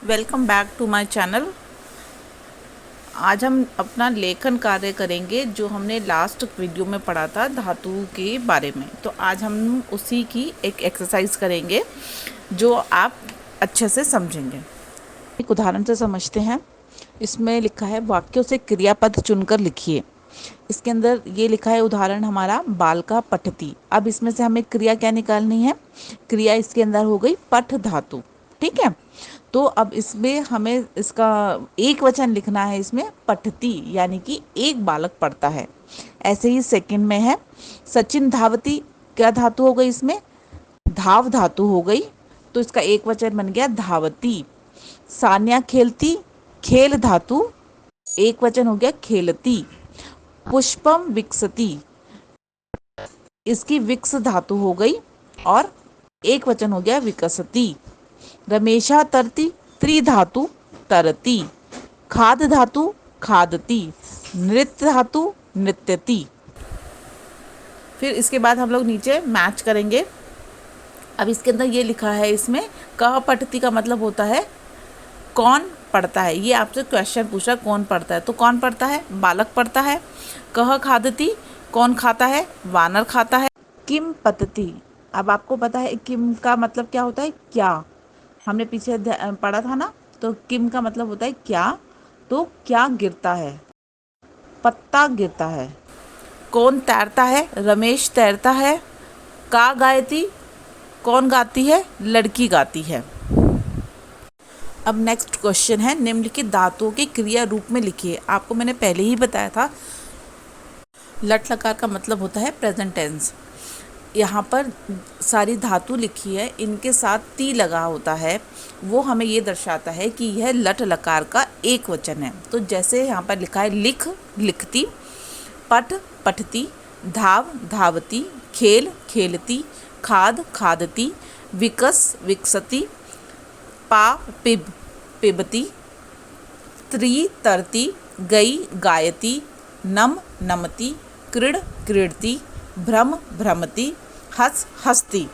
Welcome back to my channel. आज हम अपना लेखन कार्य करेंगे जो हमने लास्ट वीडियो में पढ़ा था धातु के बारे में। तो आज हम उसी की एक एक्सरसाइज करेंगे जो आप अच्छे से समझेंगे। एक उदाहरण से समझते हैं। इसमें लिखा है वाक्यों से क्रियापद चुनकर लिखिए। इसके अंदर ये लिखा है उदाहरण हमारा बालका पठती। अब इसमें से हमें क्रिया क्या निकालनी है? क्रिया इसके अंदर हो गई पठ धातु। ठीक है, तो अब इसमें हमें इसका एक वचन लिखना है। इसमें पठती यानी कि एक बालक पढ़ता है। ऐसे ही सेकंड में है सचिन धावती। क्या धातु हो गई इसमें? धाव धातु हो गई, तो इसका एक वचन बन गया धावती। सान्या खेलती, खेल धातु, एक वचन हो गया खेलती। पुष्पम विकसती, इसकी विक्स धातु हो गई और एक वचन हो गया विकसती। रमेशा तरती, त्रिधातु तरती। खाद धातु खादती। नृत्य धातु नृत्यति। फिर इसके बाद हम लोग नीचे मैच करेंगे। अब इसके अंदर ये लिखा है, इसमें कह पठती का मतलब होता है कौन पढ़ता है। ये आपसे क्वेश्चन पूछा कौन पढ़ता है, तो कौन पढ़ता है? बालक पढ़ता है। कह खादती, कौन खाता है? वानर खाता है। किम पतती, अब आपको पता है किम का मतलब क्या होता है? क्या। हमने पीछे पढ़ा था ना, तो किम का मतलब होता है क्या। तो क्या गिरता है? पत्ता गिरता है। कौन तैरता है? रमेश तैरता है। का गायती, कौन गाती है? लड़की गाती है। अब नेक्स्ट क्वेश्चन है निम्नलिखित धातुओं के क्रिया रूप में लिखिए। आपको मैंने पहले ही बताया था लट लकार का मतलब होता है प्रेजेंट टेंस। यहाँ पर सारी धातु लिखी है, इनके साथ ती लगा होता है, वो हमें ये दर्शाता है कि यह लट लकार का एक वचन है। तो जैसे यहाँ पर लिखा है लिख लिखती, पठ पठती, धाव धावती, खेल खेलती, खाद खादती, विकस विकसती, पा पिब पिबती, त्री तरती, गई गायती, नम नमती, क्रीड़ क्रीड़ती, भ्रम भ्रमती, हंस हंसती।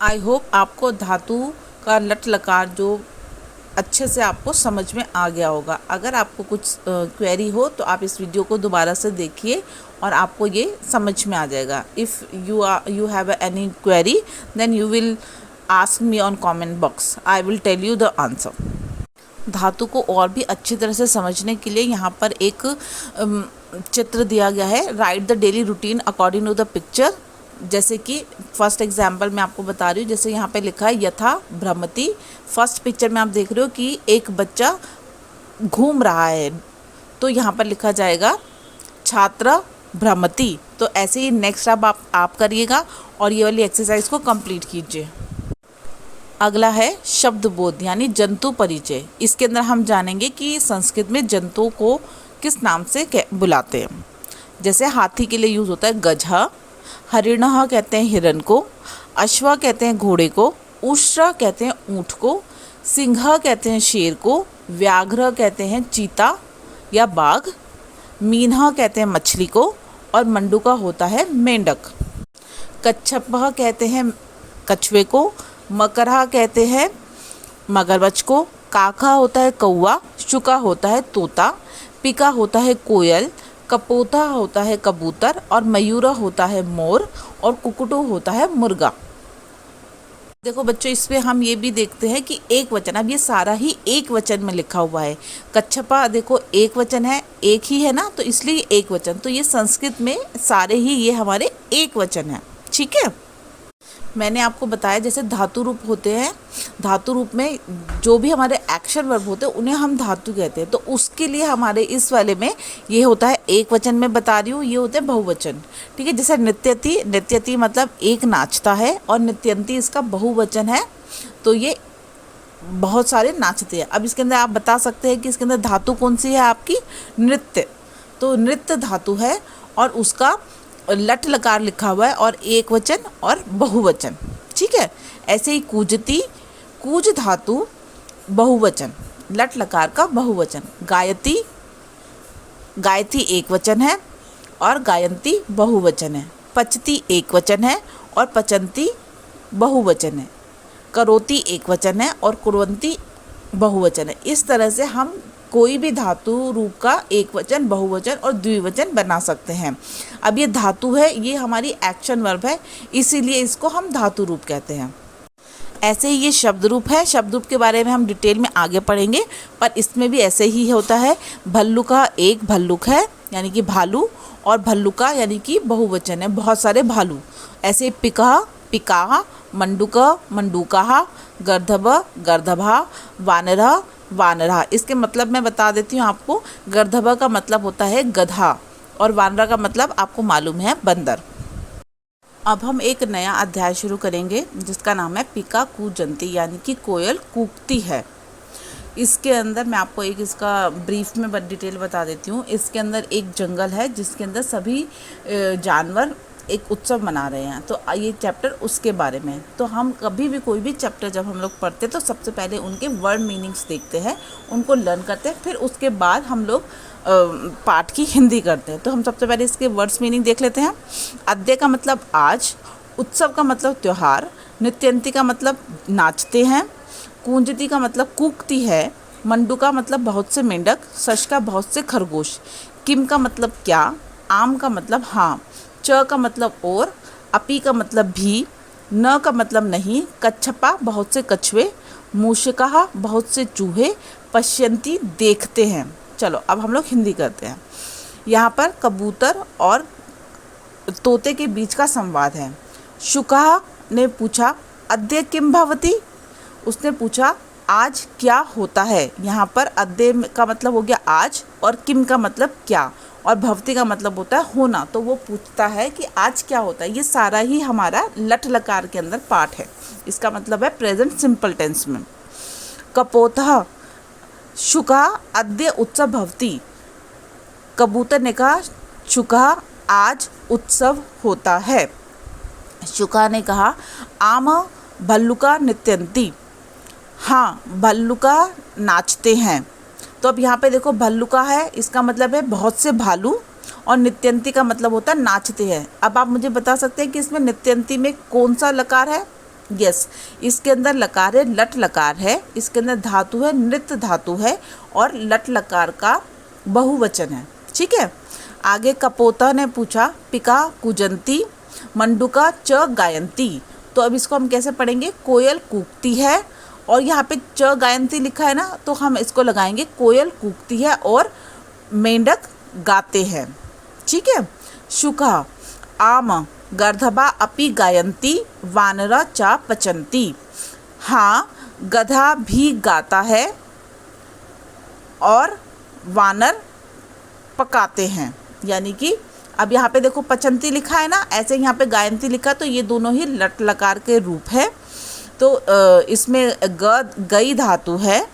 आई होप आपको धातु का लट लकार जो अच्छे से आपको समझ में आ गया होगा। अगर आपको कुछ क्वेरी हो तो आप इस वीडियो को दोबारा से देखिए और आपको ये समझ में आ जाएगा। If you have any query then you will ask me on comment box, I will tell you the answer. धातु को और भी अच्छी तरह से समझने के लिए यहाँ पर एक चित्र दिया गया है। Write the daily routine according to the picture. जैसे कि फर्स्ट एग्जाम्पल मैं आपको बता रही हूँ। जैसे यहाँ पे लिखा है यथा भ्रमति। फर्स्ट पिक्चर में आप देख रहे हो कि एक बच्चा घूम रहा है, तो यहाँ पर लिखा जाएगा छात्र भ्रमति। तो ऐसे ही नेक्स्ट अब आप करिएगा और ये वाली एक्सरसाइज को कंप्लीट कीजिए। अगला है शब्द बोध यानी जंतु परिचय। इसके अंदर हम जानेंगे कि संस्कृत में जंतुओं को किस नाम से बुलाते हैं। जैसे हाथी के लिए यूज़ होता है गजह, हरिणः कहते हैं हिरण को, अश्व कहते हैं घोड़े को, उष्ट्र कहते हैं ऊँट को, सिंह कहते हैं शेर को, व्याघ्र कहते हैं चीता या बाघ, मीनः कहते हैं मछली को और मंडूका होता है मेंढक। कच्छपः कहते हैं कछुए को, मकरहा कहते हैं मगरमच्छ को, काका होता है कौवा, शुका होता है तोता, पिका होता है कोयल, कपोता होता है कबूतर और मयूरा होता है मोर और कुकुटू होता है मुर्गा। देखो बच्चों, इसमें हम ये भी देखते हैं कि एक वचन, अब ये सारा ही एक वचन में लिखा हुआ है। कच्छपा देखो एक वचन है, एक ही है ना, तो इसलिए एक वचन। तो ये संस्कृत में सारे ही ये हमारे एक वचन है। ठीक है, मैंने आपको बताया जैसे धातु रूप होते हैं, धातु रूप में जो भी हमारे एक्शन वर्ब होते हैं उन्हें हम धातु कहते हैं। तो उसके लिए हमारे इस वाले में ये होता है एक वचन में बता रही हूँ, ये होते हैं बहुवचन। ठीक है, जैसे नृत्यति, नृत्यति मतलब एक नाचता है और नृत्यंती इसका बहुवचन है, तो ये बहुत सारे नाचते हैं। अब इसके अंदर आप बता सकते हैं कि इसके अंदर धातु कौन सी है आपकी? नृत्य। तो नृत्य धातु है और उसका लट लकार लिखा हुआ है और एक वचन और बहुवचन। ठीक है, ऐसे ही कूजती, कूज धातु बहुवचन, लट लकार का बहुवचन। गायती, गायती एक वचन है और गायंती बहुवचन है। पचती एक वचन है और पचंती बहुवचन है। करोती एक वचन है और कुर्वंती बहुवचन है। इस तरह से हम कोई भी धातु रूप का एक वचन, बहुवचन और द्विवचन बना सकते हैं। अब ये धातु है, ये हमारी एक्शन वर्ब है, इसीलिए इसको हम धातु रूप कहते हैं। ऐसे ही ये शब्द रूप है। शब्द रूप के बारे में हम डिटेल में आगे पढ़ेंगे, पर इसमें भी ऐसे ही होता है। भल्लुका एक भल्लुक है यानी कि भालू, और भल्लुका यानी कि बहुवचन है, बहुत सारे भालू। ऐसे पिकह पिकाह, मंडूक मंडूकाह, गर्दभ गर्दभा, वानरः वानरः। इसके मतलब मैं बता देती हूँ आपको। गर्दभ का मतलब होता है गधा, और वानरा का मतलब आपको मालूम है बंदर। अब हम एक नया अध्याय शुरू करेंगे जिसका नाम है पिका कूजंती, यानी कि कोयल कूकती है। इसके अंदर मैं आपको एक इसका ब्रीफ में डिटेल बता देती हूँ। इसके अंदर एक जंगल है जिसके अंदर सभी जानवर एक उत्सव मना रहे हैं। तो ये चैप्टर उसके बारे में है। तो हम कभी भी कोई भी चैप्टर जब हम लोग पढ़ते तो सबसे पहले उनके वर्ड मीनिंग्स देखते हैं, उनको लर्न करते हैं, फिर उसके बाद हम लोग पाठ की हिंदी करते हैं। तो हम सबसे पहले इसके वर्ड्स मीनिंग देख लेते हैं। अद्य का मतलब आज, उत्सव का मतलब त्यौहार, नृत्यंती का मतलब नाचते हैं, कूंजती का मतलब कूकती है, मंडू का मतलब बहुत से मेंढक, शश का बहुत से खरगोश, किम का मतलब क्या, आम का मतलब हाँ, च का मतलब और, अपी का मतलब भी, न का मतलब नहीं, कच्छपा बहुत से कछुए, मूषिका बहुत से चूहे, पश्यंती देखते हैं। चलो अब हम लोग हिंदी करते हैं। यहाँ पर कबूतर और तोते के बीच का संवाद है। शुकः ने पूछा अद्य किम भवति, उसने पूछा आज क्या होता है। यहाँ पर अद्य का मतलब हो गया आज, और किम का मतलब क्या, और भवति का मतलब होता है होना। तो वो पूछता है कि आज क्या होता है। ये सारा ही हमारा लट लकार के अंदर पार्ट है। इसका मतलब है प्रेजेंट सिंपल टेंस में। कपोतः शुकः अद्य उत्सव भवति, कबूतर ने कहा शुकः आज उत्सव होता है। शुका ने कहा आम भल्लुका नृत्यंती, हाँ भल्लुका नाचते हैं। तो अब यहाँ पे देखो भल्लुका है, इसका मतलब है बहुत से भालू, और नृत्यंती का मतलब होता है नाचते हैं। अब आप मुझे बता सकते हैं कि इसमें नृत्यंती में कौन सा लकार है। यस, इसके अंदर लकार है, लट लकार है। इसके अंदर धातु है, नृत्य धातु है, और लट लकार का बहुवचन है। ठीक है। आगे कपोता ने पूछा पिका कूजंती, मंडूका च गायंती। तो अब इसको हम कैसे पढ़ेंगे। कोयल कूकती है, और यहाँ पे च गायंती लिखा है ना, तो हम इसको लगाएंगे कोयल कूकती है और मेंढक गाते हैं। ठीक है। शुका आम गर्दभा अपि गायंती, वानरा चा पचंती। हाँ गधा भी गाता है और वानर पकाते हैं। यानी कि अब यहाँ पे देखो पचंती लिखा है ना, ऐसे यहाँ पे गायंती लिखा, तो ये दोनों ही लट लकार के रूप है। तो इसमें गई धातु है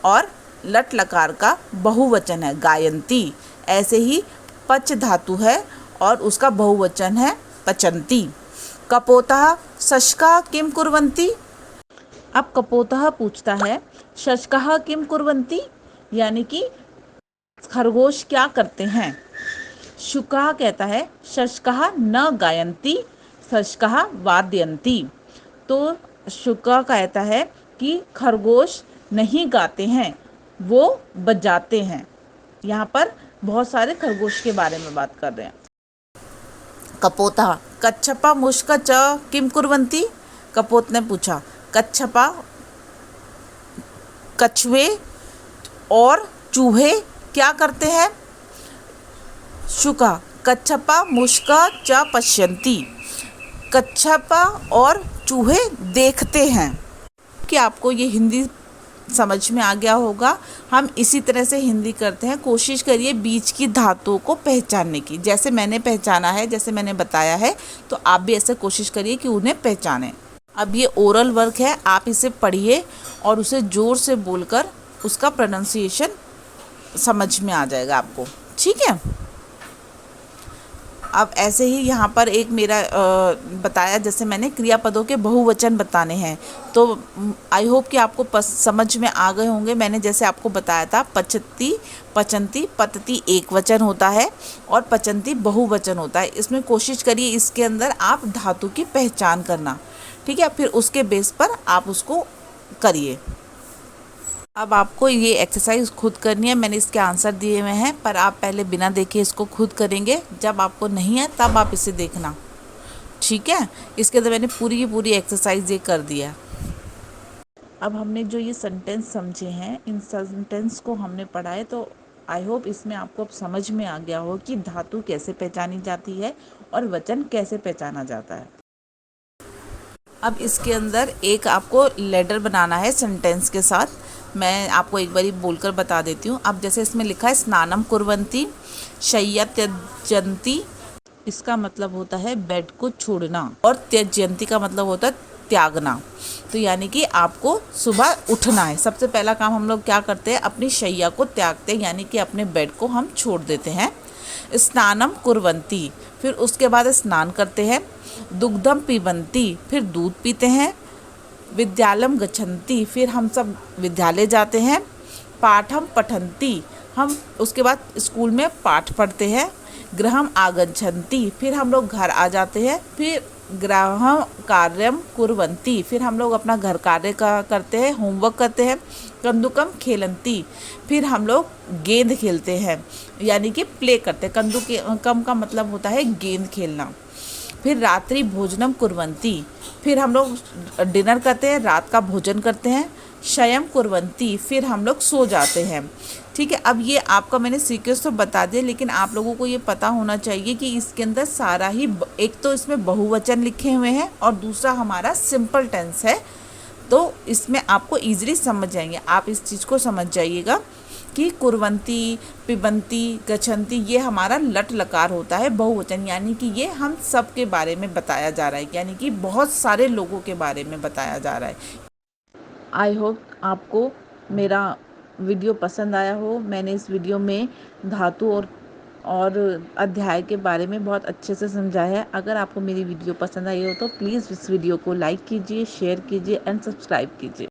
और लट लकार का बहुवचन है गायंती। ऐसे ही पच धातु है और उसका बहुवचन है पचंती। कपोतः शशका किम कुर्वन्ति। अब कपोतः पूछता है शशका किम कुर्वन्ति, यानी कि खरगोश क्या करते हैं। शुका कहता है शशका न गायन्ति, शशका वादयन्ति। तो शुका कहता है कि खरगोश नहीं गाते हैं, वो बजाते हैं। यहाँ पर बहुत सारे खरगोश के बारे में बात कर रहे हैं। कपोतः कच्छपा मुष्क च किम कुर्वन्ति। कपोत ने पूछा कच्छपा कछुए और चूहे क्या करते हैं। शुका कच्छपा मुष्क च पश्यन्ति, कच्छपा और चूहे देखते हैं। कि आपको ये हिंदी समझ में आ गया होगा। हम इसी तरह से हिंदी करते हैं। कोशिश करिए बीच की धातुओं को पहचानने की, जैसे मैंने पहचाना है, जैसे मैंने बताया है, तो आप भी ऐसे कोशिश करिए कि उन्हें पहचानें। अब ये ओरल वर्क है, आप इसे पढ़िए और उसे ज़ोर से बोलकर उसका प्रोनाउंसिएशन समझ में आ जाएगा आपको। ठीक है। अब ऐसे ही यहाँ पर एक मेरा बताया, जैसे मैंने क्रियापदों के बहुवचन बताने हैं, तो आई होप कि आपको समझ में आ गए होंगे। मैंने जैसे आपको बताया था पचती पचंती पतती एक वचन होता है और पचंती बहुवचन होता है। इसमें कोशिश करिए इसके अंदर आप धातु की पहचान करना। ठीक है, फिर उसके बेस पर आप उसको करिए। अब आपको ये एक्सरसाइज खुद करनी है। मैंने इसके आंसर दिए हुए हैं, पर आप पहले बिना देखे इसको खुद करेंगे। जब आपको नहीं है तब आप इसे देखना, ठीक है। इसके अंदर मैंने पूरी की पूरी एक्सरसाइज ये कर दिया है। अब हमने जो ये सेंटेंस समझे हैं, इन सेंटेंस को हमने पढ़ा है, तो आई होप इसमें आपको अब समझ में आ गया हो कि धातु कैसे पहचानी जाती है और वचन कैसे पहचाना जाता है। अब इसके अंदर एक आपको लेटर बनाना है सेंटेंस के साथ। मैं आपको एक बारी बोलकर बता देती हूँ। अब जैसे इसमें लिखा है स्नानम कुर्वन्ति शय्या त्यजन्ति, इसका मतलब होता है बेड को छोड़ना, और त्यजन्ति का मतलब होता है त्यागना। तो यानी कि आपको सुबह उठना है। सबसे पहला काम हम लोग क्या करते हैं, अपनी शैया को त्यागते हैं, यानी कि अपने बेड को हम छोड़ देते हैं। स्नानम कुर्वन्ति, फिर उसके बाद स्नान करते हैं। दुग्धम पीबन्ति, फिर दूध पीते हैं। विद्यालयम गच्छन्ति, फिर हम सब विद्यालय जाते हैं। पाठम पठन्ति, हम उसके बाद स्कूल में पाठ पढ़ते हैं। गृहम आगच्छन्ति, फिर हम लोग घर आ जाते हैं। फिर गृह कार्यम कुर्वन्ति, फिर हम लोग अपना घर कार्य का करते हैं, होमवर्क करते हैं। कंदुकम खेलन्ति, फिर हम लोग गेंद खेलते हैं, यानी कि प्ले करते हैं। कंदुकम का मतलब होता है गेंद खेलना। फिर रात्रि भोजनम कुर्वन्ति, फिर हम लोग डिनर करते हैं, रात का भोजन करते हैं। शयम कुर्वन्ति, फिर हम लोग सो जाते हैं। ठीक है। अब ये आपका मैंने सीक्वेंस तो बता दिया, लेकिन आप लोगों को ये पता होना चाहिए कि इसके अंदर सारा ही, एक तो इसमें बहुवचन लिखे हुए हैं और दूसरा हमारा सिंपल टेंस है। तो इसमें आपको ईजिली समझ जाएंगे। आप इस चीज़ को समझ जाइएगा कि कुर्वन्ति, पिबन्ति, गच्छन्ति ये हमारा लट लकार होता है बहुवचन, यानी कि ये हम सब के बारे में बताया जा रहा है, यानी कि बहुत सारे लोगों के बारे में बताया जा रहा है। आई होप आपको मेरा वीडियो पसंद आया हो। मैंने इस वीडियो में धातु और अध्याय के बारे में बहुत अच्छे से समझाया है। अगर आपको मेरी वीडियो पसंद आई हो तो प्लीज़ इस वीडियो को लाइक कीजिए, शेयर कीजिए एंड सब्सक्राइब कीजिए।